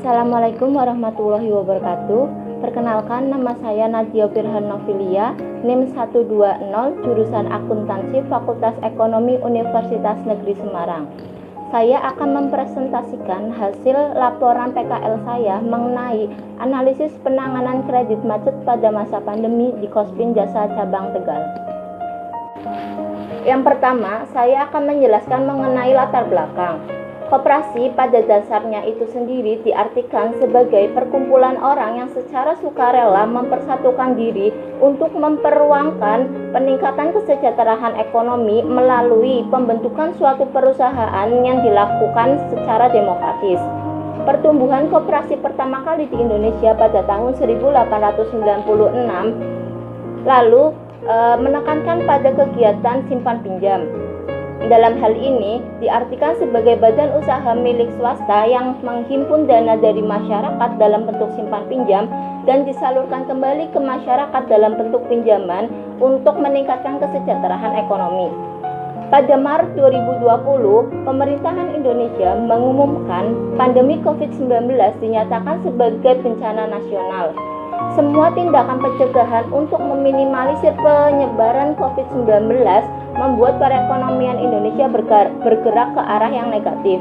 Assalamualaikum warahmatullahi wabarakatuh. Perkenalkan, nama saya Nadia Firhan Novilia, NIM 120, jurusan Akuntansi, Fakultas Ekonomi Universitas Negeri Semarang. Saya akan mempresentasikan hasil laporan PKL saya mengenai analisis penanganan kredit macet pada masa pandemi di Kospin Jasa Cabang Tegal. Yang pertama, saya akan menjelaskan mengenai latar belakang. Koperasi pada dasarnya itu sendiri diartikan sebagai perkumpulan orang yang secara sukarela mempersatukan diri untuk memperjuangkan peningkatan kesejahteraan ekonomi melalui pembentukan suatu perusahaan yang dilakukan secara demokratis. Pertumbuhan koperasi pertama kali di Indonesia pada tahun 1896 lalu menekankan pada kegiatan simpan pinjam. Dalam hal ini diartikan sebagai badan usaha milik swasta yang menghimpun dana dari masyarakat dalam bentuk simpan pinjam dan disalurkan kembali ke masyarakat dalam bentuk pinjaman untuk meningkatkan kesejahteraan ekonomi. Pada Maret 2020, pemerintahan Indonesia mengumumkan pandemi COVID-19 dinyatakan sebagai bencana nasional. Semua tindakan pencegahan untuk meminimalisir penyebaran COVID-19 membuat perekonomian Indonesia bergerak ke arah yang negatif.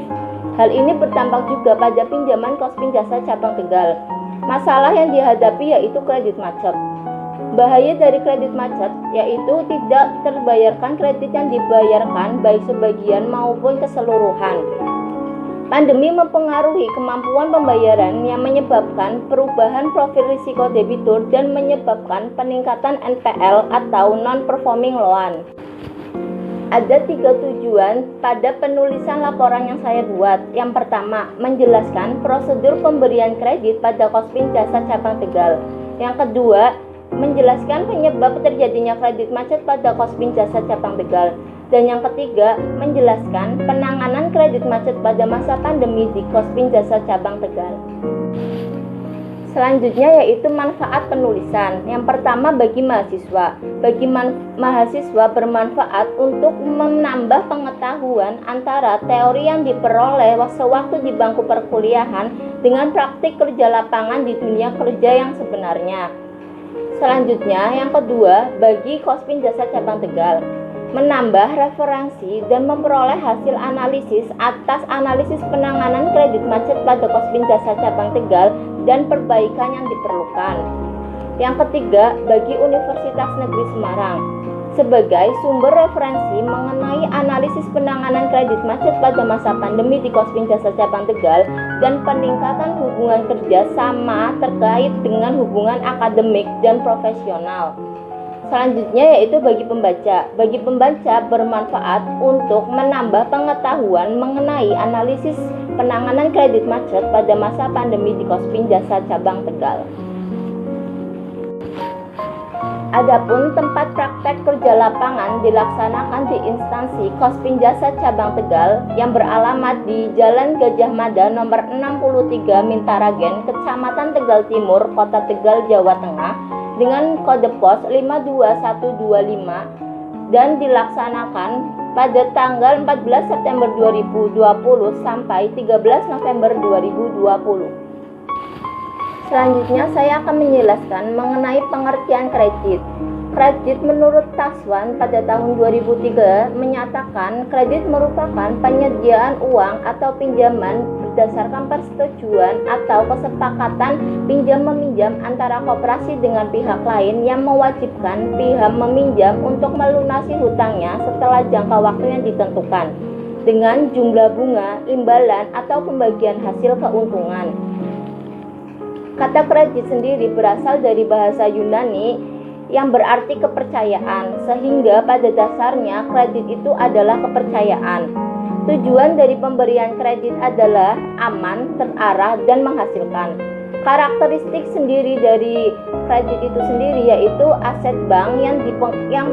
Hal ini berdampak juga pada pinjaman Kospin Jasa Cabang Tegal. Masalah yang dihadapi yaitu kredit macet. Bahaya dari kredit macet yaitu tidak terbayarkan kredit yang dibayarkan baik sebagian maupun keseluruhan. Pandemi mempengaruhi kemampuan pembayaran yang menyebabkan perubahan profil risiko debitur dan menyebabkan peningkatan NPL atau non-performing loan. Ada 3 tujuan pada penulisan laporan yang saya buat. Yang pertama, menjelaskan prosedur pemberian kredit pada Kospin Jasa Cabang Tegal. Yang kedua, menjelaskan penyebab terjadinya kredit macet pada Kospin Jasa Cabang Tegal. Dan yang ketiga, menjelaskan penanganan kredit macet pada masa pandemi di Kospin Jasa Cabang Tegal. Selanjutnya yaitu manfaat penulisan. Yang pertama bagi mahasiswa. Bagi mahasiswa bermanfaat untuk menambah pengetahuan antara teori yang diperoleh sewaktu di bangku perkuliahan dengan praktik kerja lapangan di dunia kerja yang sebenarnya. Selanjutnya yang kedua bagi Kospin Jasa Cabang Tegal. Menambah referensi dan memperoleh hasil analisis atas analisis penanganan kredit macet pada Kospin Jasa Cabang Tegal dan perbaikan yang diperlukan. Yang ketiga, bagi Universitas Negeri Semarang sebagai sumber referensi mengenai analisis penanganan kredit macet pada masa pandemi di Kospin Jasa Cabang Tegal dan peningkatan hubungan kerja sama terkait dengan hubungan akademik dan profesional. Selanjutnya yaitu bagi pembaca. Bagi pembaca bermanfaat untuk menambah pengetahuan mengenai analisis penanganan kredit macet pada masa pandemi di Kospin Jasa Cabang Tegal. Adapun tempat praktek kerja lapangan dilaksanakan di instansi Kospin Jasa Cabang Tegal yang beralamat di Jalan Gajah Mada nomor 63 Mintaragen, Kecamatan Tegal Timur, Kota Tegal, Jawa Tengah dengan kode pos 52125 dan dilaksanakan pada tanggal 14 September 2020 sampai 13 November 2020. Selanjutnya saya akan menjelaskan mengenai pengertian kredit. Kredit menurut Taswan pada tahun 2003 menyatakan kredit merupakan penyediaan uang atau pinjaman berdasarkan persetujuan atau kesepakatan pinjam-meminjam antara koperasi dengan pihak lain yang mewajibkan pihak meminjam untuk melunasi hutangnya setelah jangka waktu yang ditentukan dengan jumlah bunga, imbalan, atau pembagian hasil keuntungan. Kata kredit sendiri berasal dari bahasa Yunani yang berarti kepercayaan, sehingga pada dasarnya kredit itu adalah kepercayaan. Tujuan dari pemberian kredit adalah aman, terarah, dan menghasilkan. Karakteristik sendiri dari kredit itu sendiri yaitu aset bank yang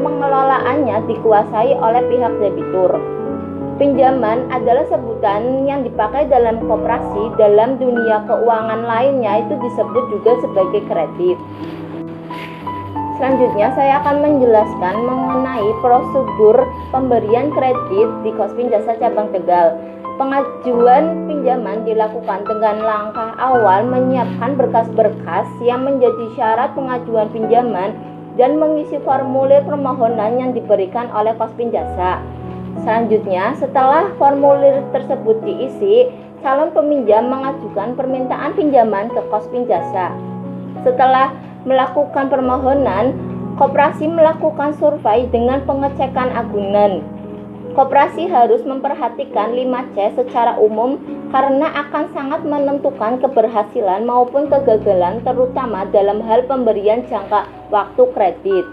pengelolaannya dikuasai oleh pihak debitur. Pinjaman adalah sebutan yang dipakai dalam koperasi. Dalam dunia keuangan lainnya itu disebut juga sebagai kredit. Selanjutnya saya akan menjelaskan mengenai prosedur pemberian kredit di Kospin Jasa Cabang Tegal. Pengajuan pinjaman dilakukan dengan langkah awal menyiapkan berkas-berkas yang menjadi syarat pengajuan pinjaman dan mengisi formulir permohonan yang diberikan oleh Kospinjasa. Selanjutnya, setelah formulir tersebut diisi, calon peminjam mengajukan permintaan pinjaman ke Kospinjasa. Setelah melakukan permohonan, koperasi melakukan survei dengan pengecekan agunan. Koperasi harus memperhatikan 5C secara umum karena akan sangat menentukan keberhasilan maupun kegagalan terutama dalam hal pemberian jangka waktu kredit.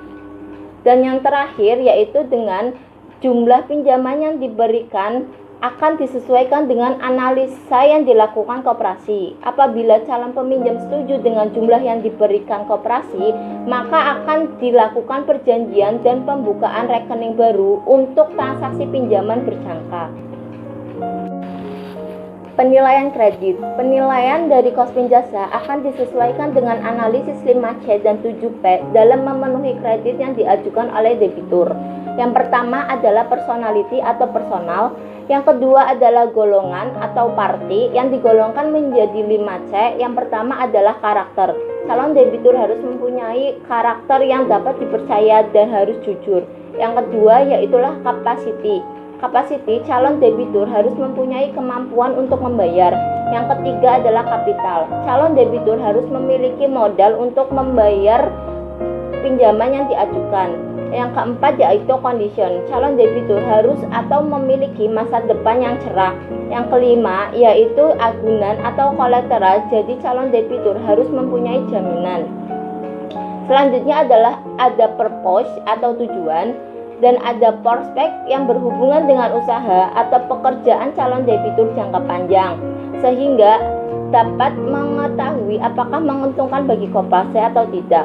Dan yang terakhir yaitu dengan jumlah pinjaman yang diberikan akan disesuaikan dengan analisa yang dilakukan koperasi. Apabila calon peminjam setuju dengan jumlah yang diberikan koperasi, maka akan dilakukan perjanjian dan pembukaan rekening baru untuk transaksi pinjaman berjangka. Penilaian kredit. Penilaian dari Kospinjasa akan disesuaikan dengan analisis 5C dan 7P dalam memenuhi kredit yang diajukan oleh debitur. Yang pertama adalah personality atau personal, yang kedua adalah golongan atau party yang digolongkan menjadi 5C. Yang pertama adalah karakter. Calon debitur harus mempunyai karakter yang dapat dipercaya dan harus jujur. Yang kedua yaitulah capacity. Capacity, calon debitur harus mempunyai kemampuan untuk membayar. Yang ketiga adalah kapital. Calon debitur harus memiliki modal untuk membayar pinjaman yang diajukan. Yang keempat yaitu condition. Calon debitur harus atau memiliki masa depan yang cerah. Yang kelima yaitu agunan atau kolateral. Jadi calon debitur harus mempunyai jaminan. Selanjutnya adalah ada purpose atau tujuan, dan ada prospek yang berhubungan dengan usaha atau pekerjaan calon debitur jangka panjang, sehingga dapat mengetahui apakah menguntungkan bagi koperasi atau tidak.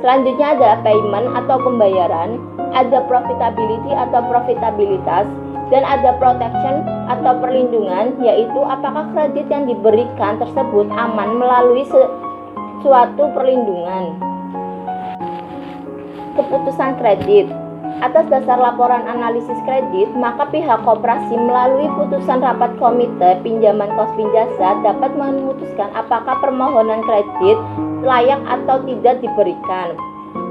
Selanjutnya ada payment atau pembayaran, ada profitability atau profitabilitas, dan ada protection atau perlindungan, yaitu apakah kredit yang diberikan tersebut aman melalui suatu perlindungan. Keputusan kredit. Atas dasar laporan analisis kredit, maka pihak koperasi melalui putusan rapat komite pinjaman Kospinjasa dapat memutuskan apakah permohonan kredit layak atau tidak diberikan.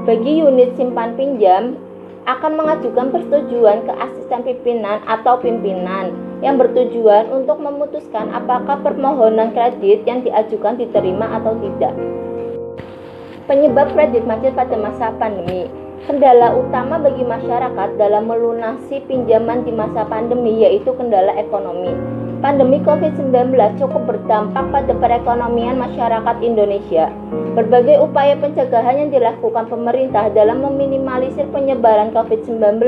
Bagi unit simpan pinjam, akan mengajukan persetujuan ke asisten pimpinan atau pimpinan yang bertujuan untuk memutuskan apakah permohonan kredit yang diajukan diterima atau tidak. Penyebab kredit macet pada masa pandemi. Kendala utama bagi masyarakat dalam melunasi pinjaman di masa pandemi yaitu kendala ekonomi. Pandemi COVID-19 cukup berdampak pada perekonomian masyarakat Indonesia. Berbagai upaya pencegahan yang dilakukan pemerintah dalam meminimalisir penyebaran COVID-19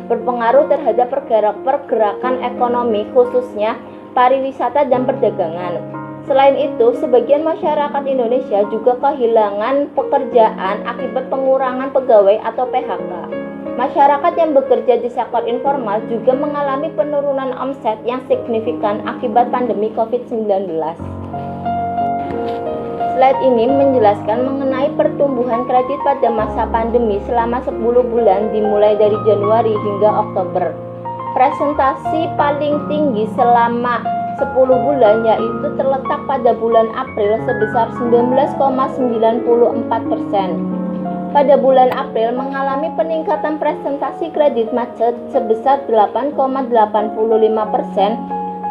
berpengaruh terhadap pergerakan ekonomi, khususnya pariwisata dan perdagangan. Selain itu, sebagian masyarakat Indonesia juga kehilangan pekerjaan akibat pengurangan pegawai atau PHK. Masyarakat yang bekerja di sektor informal juga mengalami penurunan omset yang signifikan akibat pandemi COVID-19. Slide ini menjelaskan mengenai pertumbuhan kredit pada masa pandemi selama 10 bulan dimulai dari Januari hingga Oktober. Presentasi paling tinggi selama 10 bulan yaitu terletak pada bulan April sebesar 19,94%. Pada bulan April mengalami peningkatan presentasi kredit macet sebesar 8,85%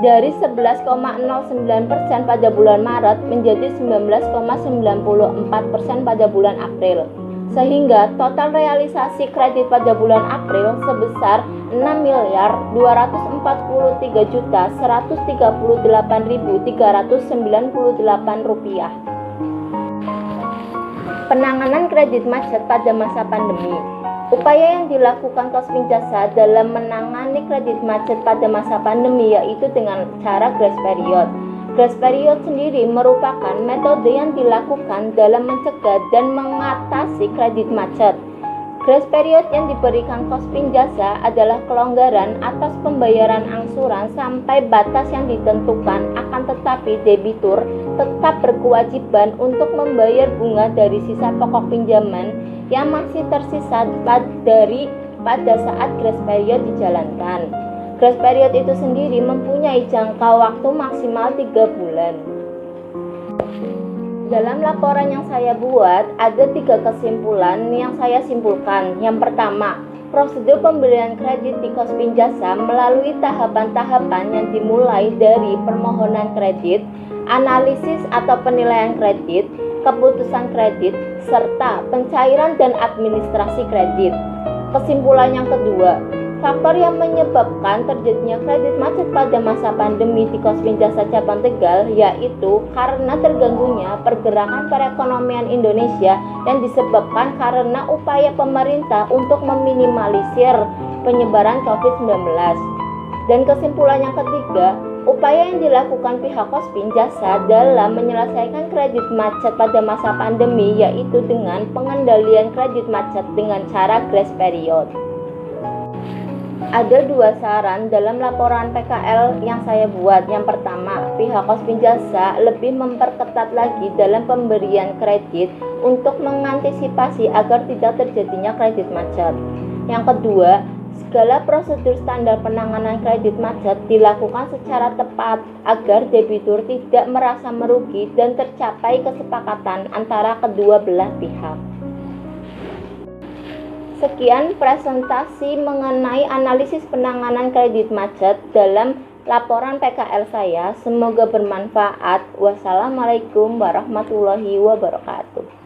dari 11,09% pada bulan Maret menjadi 19,94% pada bulan April. Sehingga total realisasi kredit pada bulan April sebesar Rp6.243.138.398. Penanganan kredit macet pada masa pandemi. Upaya yang dilakukan Kospinjasa dalam menangani kredit macet pada masa pandemi yaitu dengan cara grace period. Grace period sendiri merupakan metode yang dilakukan dalam mencegah dan mengatasi kredit macet. Grace period yang diberikan Kospinjasa adalah kelonggaran atas pembayaran angsuran sampai batas yang ditentukan, akan tetapi debitur tetap berkewajiban untuk membayar bunga dari sisa pokok pinjaman yang masih tersisa pada saat grace period dijalankan. Grace period itu sendiri mempunyai jangka waktu maksimal 3 bulan. Dalam laporan yang saya buat, ada 3 kesimpulan yang saya simpulkan. Yang pertama, prosedur pembelian kredit di Kospin Jasa melalui tahapan-tahapan yang dimulai dari permohonan kredit, analisis atau penilaian kredit, keputusan kredit, serta pencairan dan administrasi kredit. Kesimpulan yang kedua, faktor yang menyebabkan terjadinya kredit macet pada masa pandemi di Kospin Jasa Cabang Tegal yaitu karena terganggunya pergerakan perekonomian Indonesia yang disebabkan karena upaya pemerintah untuk meminimalisir penyebaran COVID-19. Dan kesimpulan yang ketiga, upaya yang dilakukan pihak Kospin Jasa dalam menyelesaikan kredit macet pada masa pandemi yaitu dengan pengendalian kredit macet dengan cara grace period. Ada 2 saran dalam laporan PKL yang saya buat. Yang pertama, pihak Kospin Jasa lebih memperketat lagi dalam pemberian kredit untuk mengantisipasi agar tidak terjadinya kredit macet. Yang kedua, segala prosedur standar penanganan kredit macet dilakukan secara tepat agar debitur tidak merasa merugi dan tercapai kesepakatan antara kedua belah pihak. Sekian presentasi mengenai analisis penanganan kredit macet dalam laporan PKL saya. Semoga bermanfaat. Wassalamualaikum warahmatullahi wabarakatuh.